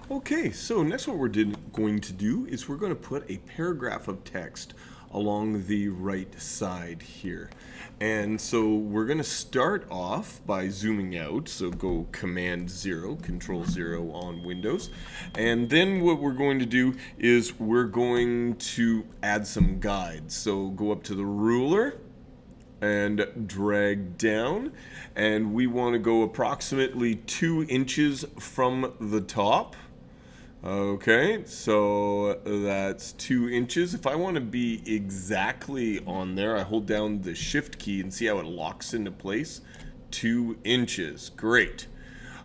Okay, so next what we're going to do is we're going to put a paragraph of text along the right side here. And so we're going to start off by zooming out, so go Command 0, Control 0 on Windows. And then what we're going to do is we're going to add some guides. So go up to the ruler and drag down, and we want to go approximately 2 inches from the top. Okay, so that's 2 inches. If I want to be exactly on there, I hold down the shift key and see how it locks into place. 2 inches. Great.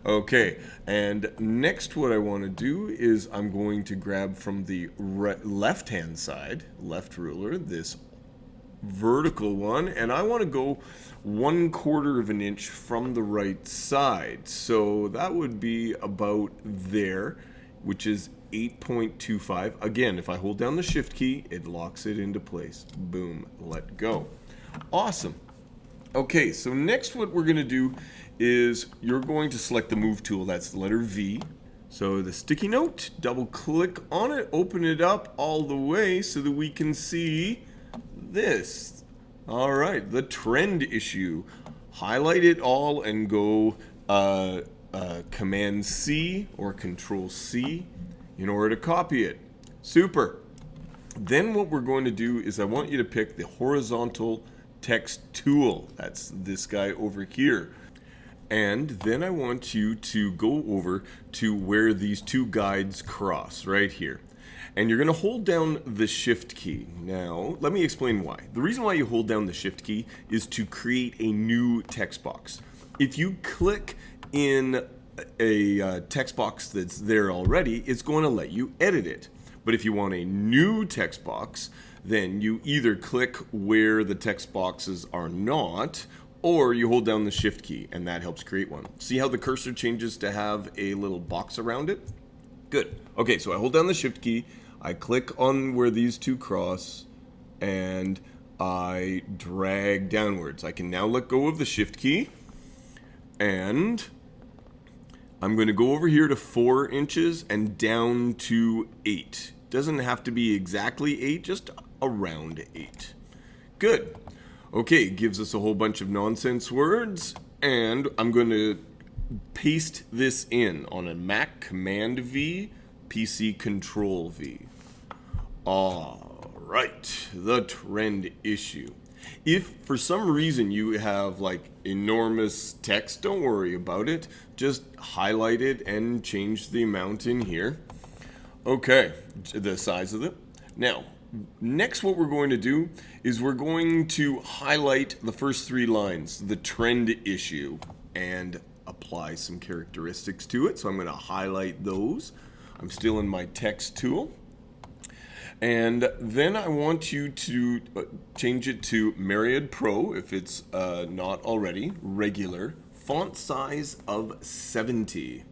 Okay, and next what I want to do is I'm going to grab from the left hand side, left ruler, this vertical one, and I want to go 1/4 of an inch from the right side. So that would be about there, which is 8.25. Again, if I hold down the shift key, it locks it into place. Boom, let go. Awesome. Okay, so next what we're going to do is you're going to select the move tool. That's the letter V. So the sticky note, double click on it, open it up all the way so that we can see this. All right, the trend issue. Highlight it all and go Command C or Control C in order to copy it. Super. Then what we're going to do is I want you to pick the horizontal text tool. That's this guy over here. And then I want you to go over to where these two guides cross, right here. And you're going to hold down the shift key. Now, let me explain why. The reason why you hold down the shift key is to create a new text box. If you click in a text box that's there already, it's going to let you edit it. But if you want a new text box, then you either click where the text boxes are not, or you hold down the shift key, and that helps create one. See how the cursor changes to have a little box around it? Good. Okay, so I hold down the shift key, I click on where these two cross, and I drag downwards. I can now let go of the shift key, and I'm going to go over here to 4 inches and down to 8. Doesn't have to be exactly 8, just around 8. Good. Okay, it gives us a whole bunch of nonsense words, and I'm going to paste this in on a Mac Command V, PC Control V. All right, the trend issue. If for some reason you have like enormous text, don't worry about it. Just highlight it and change the amount in here. Okay, the size of it. Now, next what we're going to do is we're going to highlight the first 3 lines, the trend issue, and apply some characteristics to it. So I'm going to highlight those. I'm still in my text tool. And then I want you to change it to Barrhead Pro if it's not already, regular, font size of 70.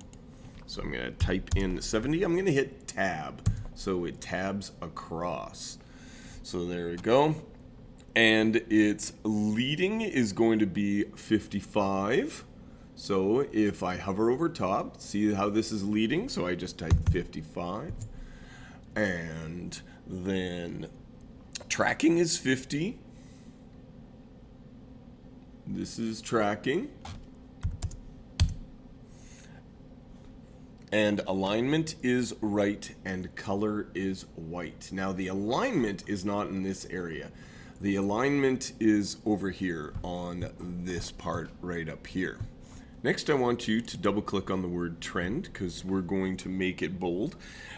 So I'm going to type in 70. I'm going to hit tab so it tabs across. So there we go. And its leading is going to be 55. So if I hover over top, see how this is leading? So I just type 55. And then tracking is 50. This is tracking. And alignment is right and color is white. Now the alignment is not in this area. The alignment is over here on this part right up here. Next I want you to double click on the word trend because we're going to make it bold.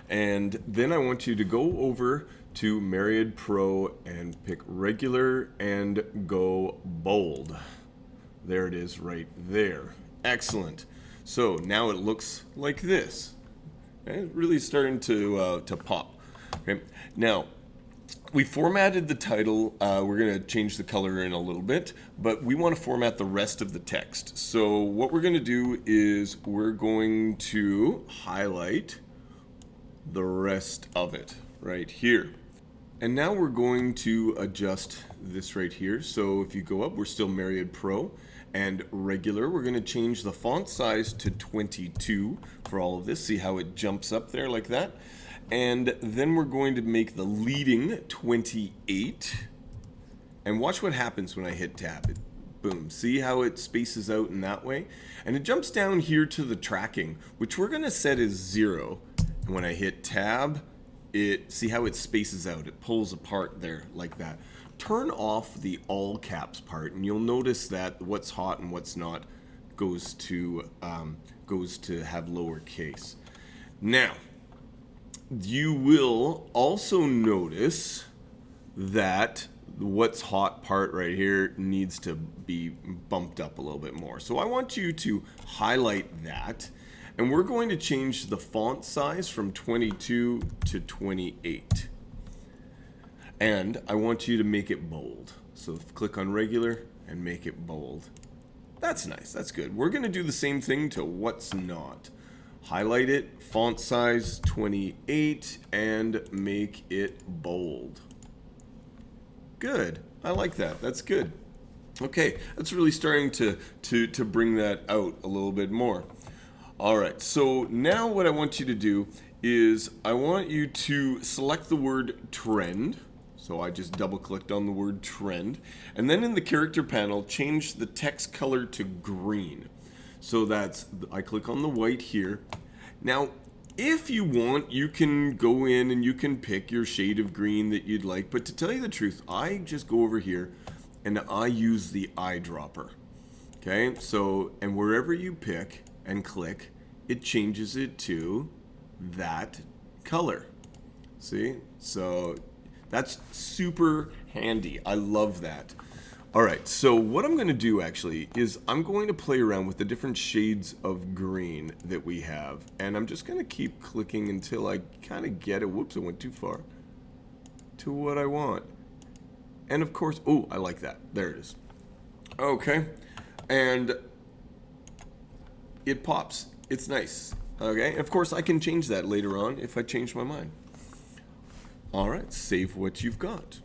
And then I want you to go over to Barrhead Pro and pick regular and go bold. There it is right there. Excellent. So now it looks like this. Okay, really starting to pop. Okay. Now, we formatted the title. We're going to change the color in a little bit, but we want to format the rest of the text. So what we're going to do is we're going to highlight the rest of it right here. And now we're going to adjust this right here. So if you go up, we're still Barrhead Pro. and regular. We're going to change the font size to 22 for all of this. See how it jumps up there like that? And then we're going to make the leading 28. And watch what happens when I hit tab. Boom. See how it spaces out in that way? And it jumps down here to the tracking, which we're going to set as 0. And when I hit tab, see how it spaces out. It pulls apart there like that. Turn off the all caps part, and you'll notice that what's hot and what's not goes to have lowercase. Now, you will also notice that what's hot part right here needs to be bumped up a little bit more. So I want you to highlight that, and we're going to change the font size from 22 to 28. And I want you to make it bold. So click on regular and make it bold. That's nice, that's good. We're gonna do the same thing to what's not. Highlight it, font size 28, and make it bold. Good, I like that, that's good. Okay, that's really starting to bring that out a little bit more. All right, so now what I want you to do is I want you to select the word trend. So I just double clicked on the word trend, and then in the character panel change the text color to green. So I click on the white here. Now if you want, you can go in and you can pick your shade of green that you'd like, but to tell you the truth, I just go over here and I use the eyedropper. Okay, so and wherever you pick and click, it changes it to that color. See, so that's super handy. I love that. All right, so what I'm going to do actually is I'm going to play around with the different shades of green that we have, and I'm just going to keep clicking until I kind of get it. Whoops, I went too far. To what I want. And of course, oh, I like that. There it is. Okay, and it pops. It's nice. Okay, and of course I can change that later on if I change my mind. All right, save what you've got.